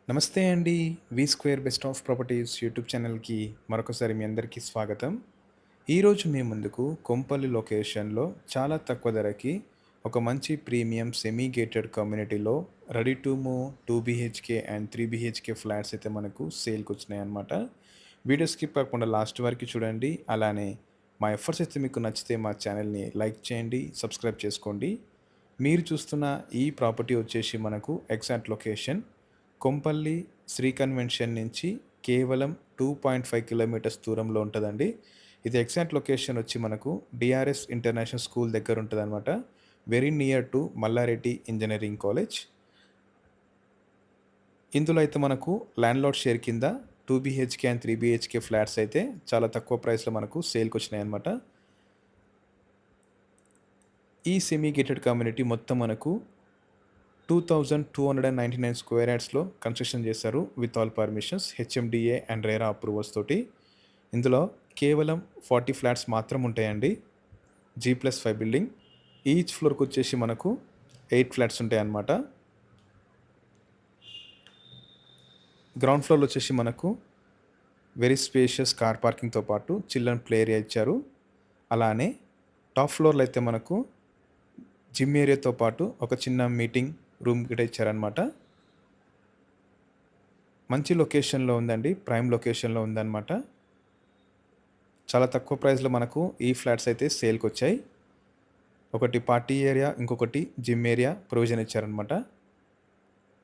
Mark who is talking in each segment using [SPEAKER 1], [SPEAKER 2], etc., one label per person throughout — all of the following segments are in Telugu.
[SPEAKER 1] నమస్తే అండి. V square best of properties YouTube ఛానల్‌కి మరొకసారి మీ అందరికీ స్వాగతం. ఈరోజు మీ ముందుకు కొంపల్లి లొకేషన్‌లో చాలా తక్కువ ధరకి ఒక మంచి ప్రీమియం సెమీ గేటెడ్ కమ్యూనిటీలో ready to move 2 BHK and 3 BHK flats అయితే మనకు సేల్‌కొచ్చినాయన్నమాట. వీడియో స్కిప్ కాకుండా లాస్ట్ వరకు చూడండి. అలానే మా ఎఫర్ట్స్ అయితే మీకు నచ్చితే మా ఛానల్‌ని లైక్ చేయండి, సబ్స్క్రైబ్ చేసుకోండి. మీరు చూస్తున్న ఈ ప్రాపర్టీ వచ్చేసి మనకు exact location Kompally Sri convention నుంచి కేవలం 2.5 కిలోమీటర్స్ దూరంలో ఉంటుందండి. ఇది ఎగ్జాక్ట్ లొకేషన్ వచ్చి మనకు డిఆర్ఎస్ ఇంటర్నేషనల్ స్కూల్ దగ్గర ఉంటుందన్నమాట. Very near to Mallareddy engineering college. ఇందులో అయితే మనకు ల్యాండ్‌లార్డ్ షేర్ కింద 2 బీహెచ్‌కే అండ్ 3 బీహెచ్‌కే ఫ్లాట్స్ అయితే చాలా తక్కువ ప్రైస్‌లో మనకు సేల్‌కొచ్చినాయన్నమాట. ఈ సెమీ గేటెడ్ కమ్యూనిటీ మొత్తం మనకు 2299 స్క్వేర్ యార్డ్స్‌లో కన్స్ట్రక్షన్ చేశారు with all permissions, HMDA and RERA approvals తోటి. ఇందులో కేవలం 40 ఫ్లాట్స్ మాత్రం ఉంటాయండి. G+5 building. ఈచ్ ఫ్లోర్‌కి వచ్చేసి మనకు 8 ఫ్లాట్స్ ఉంటాయన్నమాట. గ్రౌండ్ ఫ్లోర్‌లో వచ్చేసి మనకు వెరీ స్పేషియస్ కార్ పార్కింగ్‌తో పాటు చిల్డ్రన్ ప్లే ఏరియా ఇచ్చారు. అలానే టాప్ ఫ్లోర్‌లో అయితే మనకు జిమ్ ఏరియాతో పాటు ఒక చిన్న మీటింగ్ రూమ్ కూడా ఇచ్చారనమాట. మంచి లొకేషన్‌లో ఉందండి. ప్రైమ్ లొకేషన్‌లో ఉందన్నమాట. చాలా తక్కువ ప్రైస్‌లో మనకు ఈ ఫ్లాట్స్ అయితే సేల్‌కొచ్చాయి. ఒకటి పార్టీ ఏరియా, ఇంకొకటి జిమ్ ఏరియా ప్రొవిజన్ ఇచ్చారనమాట.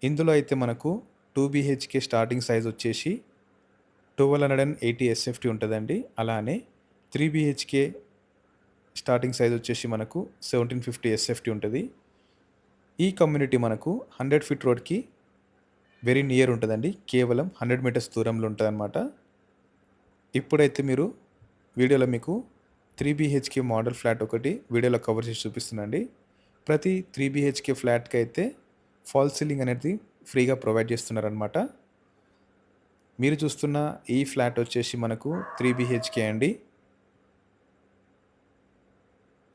[SPEAKER 1] ఇందులో అయితే మనకు 2 బీహెచ్‌కే స్టార్టింగ్ సైజ్ వచ్చేసి 1280 ఎస్ఎఫ్టీ ఉంటదండి. అలానే 3 బీహెచ్‌కే స్టార్టింగ్ సైజ్ వచ్చేసి మనకు 1750 ఎస్ఎఫ్టీ ఉంటది. ఈ కమ్యూనిటీ మనకు 100 ఫీట్ రోడ్‌కి వెరీ నియర్ ఉంటదండి. కేవలం 100 మీటర్స్ దూరంలో ఉంటదనమాట. ఇప్పుడైతే మీరు వీడియోలో మీకు 3 బీహెచ్‌కే మోడల్ ఫ్లాట్ ఒకటి వీడియోలో కవర్ చేసి చూపిస్తున్నానండి. ప్రతి 3 బీహెచ్‌కే ఫ్లాట్‌కి అయితే ఫాల్స్ సీలింగ్ అనేది ఫ్రీగా ప్రొవైడ్ చేస్తున్నారనమాట. మీరు చూస్తున్న ఈ ఫ్లాట్ వచ్చేసి మనకు 3 బీహెచ్‌కే అండి.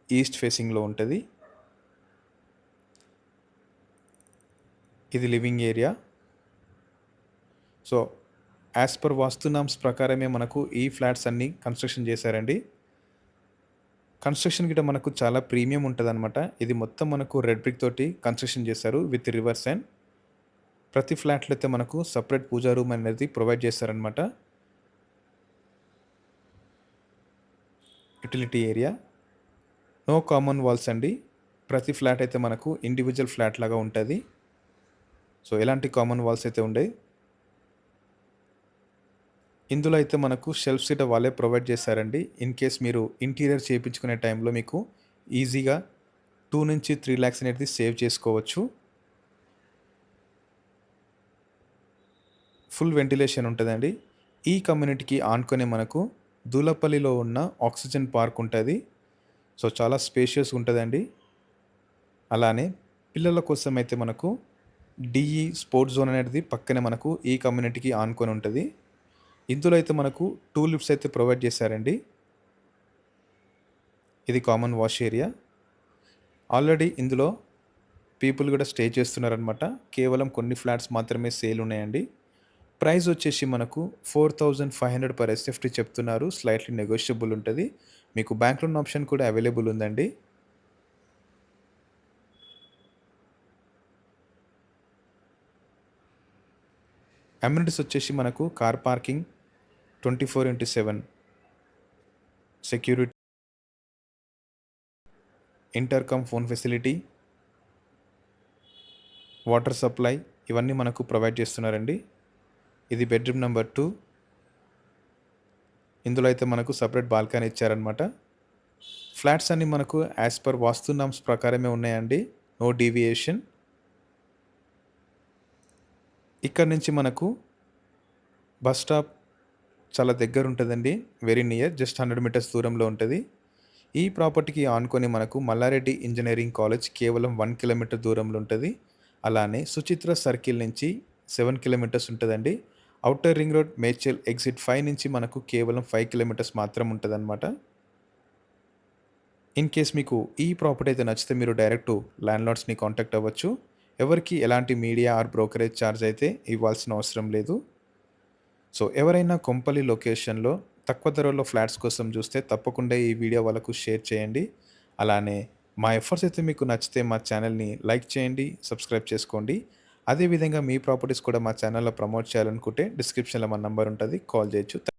[SPEAKER 1] ఈస్ట్ ఫేసింగ్‌లో ఉంటది. ఇది living area. So, as per vastu norms ప్రకారమే మనకు ఈ ఫ్లాట్స్ అన్నీ కన్‌స్ట్రక్షన్ చేశారండి. కన్‌స్ట్రక్షన్ గిట్ట మనకు చాలా ప్రీమియం ఉంటదనమాట. ఇది మొత్తం మనకు రెడ్ బ్రిక్ తోటి కన్‌స్ట్రక్షన్ చేశారు విత్ రివర్స్ అండ్ ప్రతి ఫ్లాట్‌లో అయితే మనకు సెపరేట్ పూజా రూమ్ అనేది ప్రొవైడ్ చేస్తారనమాట. Utility area. No common walls అండి. ప్రతి ఫ్లాట్ అయితే మనకు ఇండివిడ్యువల్ ఫ్లాట్ లాగా ఉంటది. సో, ఎలాంటి కామన్ వాల్స్ అయితే ఉండయి. ఇందులో అయితే మనకు షెల్ఫ్స్ గిట్ట వాళ్ళే ప్రొవైడ్ చేశారండి. ఇన్ కేస్ మీరు ఇంటీరియర్ చేపించుకునే టైంలో మీకు ఈజీగా 2-3 లాక్స్ అనేది సేవ్ చేసుకోవచ్చు. ఫుల్ వెంటిలేషన్ ఉంటదండి. ఈ కమ్యూనిటీకి ఆనుకునే మనకు దూలపల్లిలో ఉన్న ఆక్సిజన్ పార్క్ ఉంటది. సో, చాలా స్పేషియస్‌గా ఉంటదండి. అలానే పిల్లల కోసం అయితే మనకు డీఈ స్పోర్ట్స్ జోన్ అనేది పక్కనే మనకు ఈ కమ్యూనిటీకి ఆనుకొని ఉంటది. ఇందులో అయితే మనకు 2 లిఫ్ట్స్ అయితే ప్రొవైడ్ చేశారండి. ఇది కామన్ వాష్ ఏరియా. ఆల్రెడీ ఇందులో పీపుల్ కూడా స్టే చేస్తున్నారనమాట. కేవలం కొన్ని ఫ్లాట్స్ మాత్రమే సేల్ ఉన్నాయండి. ప్రైస్ వచ్చేసి మనకు 4500 పర్ ఎస్ఎఫ్టీ చెప్తున్నారు. స్లైట్‌లీ నెగోషియబుల్ ఉంటది. మీకు బ్యాంక్ లోన్ ఆప్షన్ కూడా అవైలబుల్ ఉందండి. అమ్యూనిటీస్ వచ్చేసి మనకు car parking, 24/7 security, intercom phone facility, water supply ఇవన్నీ మనకు ప్రొవైడ్ చేస్తున్నారండి. ఇది బెడ్‌రూమ్ నంబర్ 2. ఇందులో అయితే మనకు సెపరేట్ బాల్కనీ ఇచ్చారనమాట. ఫ్లాట్స్ అన్నీ మనకు యాస్ పర్ వాస్తు నామ్స్ ప్రకారమే ఉన్నాయండి. No deviation. ఇక్కడి నుంచి మనకు బస్ స్టాప్ చాలా దగ్గరుంటదండి. Very near. జస్ట్ 100 మీటర్స్ దూరంలో ఉంటది. ఈ ప్రాపర్టీకి ఆనుకొని మనకు మల్లారెడ్డి ఇంజినీరింగ్ కాలేజ్ కేవలం 1 కిలోమీటర్ దూరంలో ఉంటది. అలానే సుచిత్ర సర్కిల్ నుంచి 7 కిలోమీటర్స్ ఉంటదండి. Outer ring road Medchal exit 5 నుంచి మనకు కేవలం 5 కిలోమీటర్స్ మాత్రం ఉంటదనమాట. ఇన్ కేస్ మీకు ఈ ప్రాపర్టీ అయితే నచ్చితే మీరు డైరెక్ట్ ల్యాండ్‌లార్డ్స్‌ని కాంటాక్ట్ అవ్వచ్చు. ఎవరికీ ఎలాంటి మీడియా ఆర్ బ్రోకరేజ్ ఛార్జ్ అయితే ఇవ్వాల్సిన అవసరం లేదు. సో, ఎవరైనా కొంపల్లి లొకేషన్‌లో తక్కువ ధరలో ఫ్లాట్స్ కోసం చూస్తే తప్పకుండా ఈ వీడియో వాళ్ళకు షేర్ చేయండి. అలానే మా ఎఫర్ట్స్ అయితే మీకు నచ్చితే మా ఛానల్‌ని లైక్ చేయండి, సబ్స్క్రైబ్ చేసుకోండి. అదే విధంగా మీ ప్రాపర్టీస్ కూడా మా ఛానల్‌లో ప్రమోట్ చేయాలనుకుంటే డిస్క్రిప్షన్‌లో మా నంబర్ ఉంటది. కాల్ చేయొచ్చు.